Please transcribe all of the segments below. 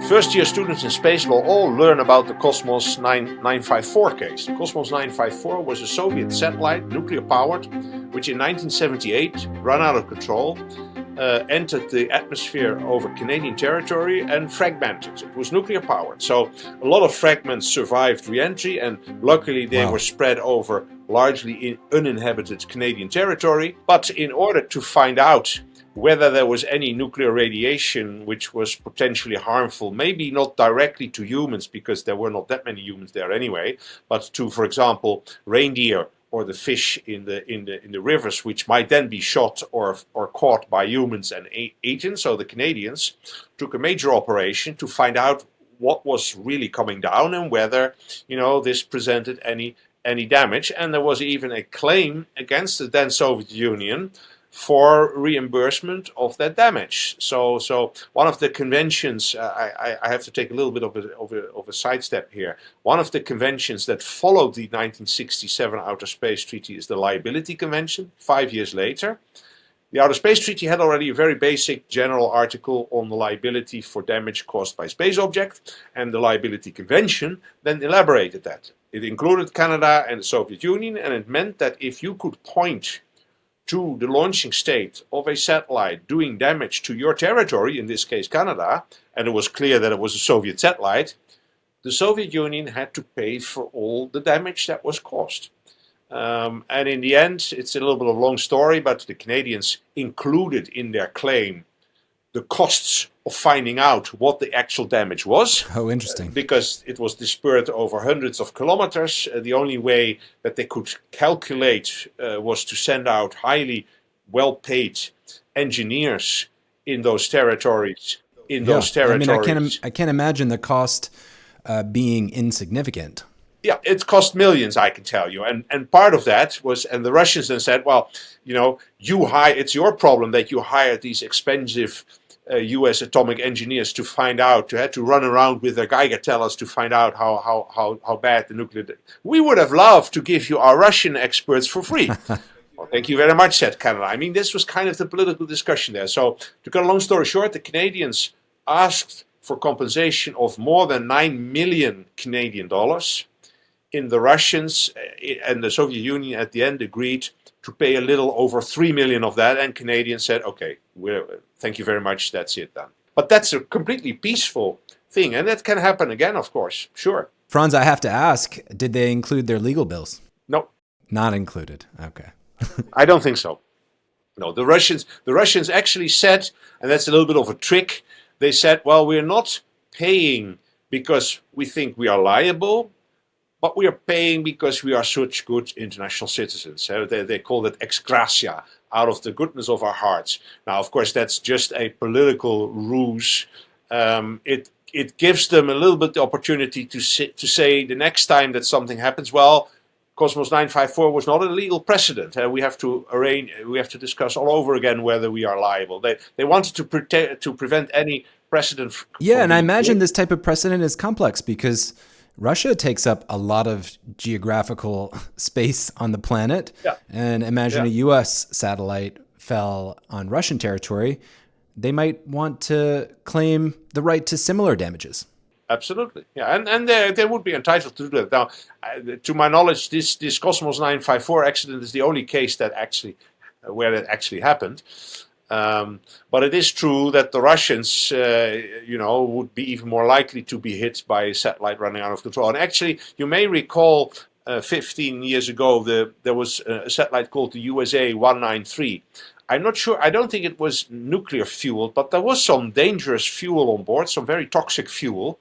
First-year students in space law all learn about the Kosmos 954 case. The Kosmos 954 was a Soviet satellite, nuclear-powered, which in 1978 ran out of control, entered the atmosphere over Canadian territory and fragmented. It was nuclear-powered, so a lot of fragments survived re-entry, and luckily they were spread over largely uninhabited Canadian territory. But in order to find out whether there was any nuclear radiation which was potentially harmful, maybe not directly to humans because there were not that many humans there anyway, but to, for example, reindeer or the fish in the rivers, which might then be shot or caught by humans and eaten. So the Canadians took a major operation to find out what was really coming down and whether, this presented any damage. And there was even a claim against the then Soviet Union for reimbursement of that damage. So one of the conventions, I have to take a little bit of a sidestep here. One of the conventions that followed the 1967 Outer Space Treaty is the Liability Convention. 5 years later, the Outer Space Treaty had already a very basic general article on the liability for damage caused by space objects, and the Liability Convention then elaborated that. It included Canada and the Soviet Union, and it meant that if you could point to the launching state of a satellite doing damage to your territory, in this case Canada, and it was clear that it was a Soviet satellite, the Soviet Union had to pay for all the damage that was caused. And in the end, it's a little bit of a long story, but the Canadians included in their claim the costs of finding out what the actual damage was. Oh, interesting. Because it was dispersed over hundreds of kilometers. The only way that they could calculate was to send out highly well-paid engineers in those territories. I can't imagine the cost being insignificant. Yeah, it cost millions, I can tell you. And part of that was, and the Russians then said, well, it's your problem that you hired these expensive US atomic engineers to find out, to run around with their Geiger tellers to find out how bad the nuclear... We would have loved to give you our Russian experts for free. Well, thank you very much, said Canada. I mean, this was kind of the political discussion there. So, to cut a long story short, the Canadians asked for compensation of more than 9 million Canadian dollars. The Russians and the Soviet Union at the end agreed to pay a little over 3 million of that, and Canadians said, okay, thank you very much, that's it then. But that's a completely peaceful thing, and that can happen again, of course, sure. Franz, I have to ask, did they include their legal bills? No. Not included, okay. I don't think so. No, the Russians actually said, and that's a little bit of a trick, they said, well, we're not paying because we think we are liable, but we are paying because we are such good international citizens. They call it ex gratia, out of the goodness of our hearts. Now, of course, that's just a political ruse. It gives them a little bit the opportunity to say the next time that something happens, well, Kosmos 954 was not a legal precedent. We have to discuss all over again whether we are liable. They wanted to prevent any precedent. Yeah, and I imagine this type of precedent is complex because Russia takes up a lot of geographical space on the planet. Yeah. And imagine a U.S. satellite fell on Russian territory. They might want to claim the right to similar damages. Absolutely. Yeah, and they would be entitled to do that. Now, to my knowledge, this Kosmos 954 accident is the only case that where that actually happened. But it is true that the Russians, would be even more likely to be hit by a satellite running out of control. And actually, you may recall 15 years ago, there was a satellite called the USA 193. I'm not sure, I don't think it was nuclear fueled, but there was some dangerous fuel on board, some very toxic fuel,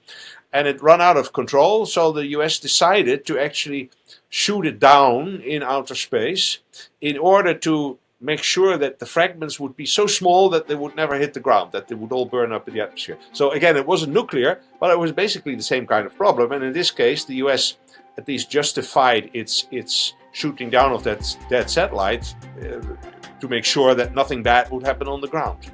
and it ran out of control. So the US decided to actually shoot it down in outer space in order to make sure that the fragments would be so small that they would never hit the ground, that they would all burn up in the atmosphere. So again, it wasn't nuclear, but it was basically the same kind of problem. And in this case, the US at least justified its shooting down of that satellite to make sure that nothing bad would happen on the ground.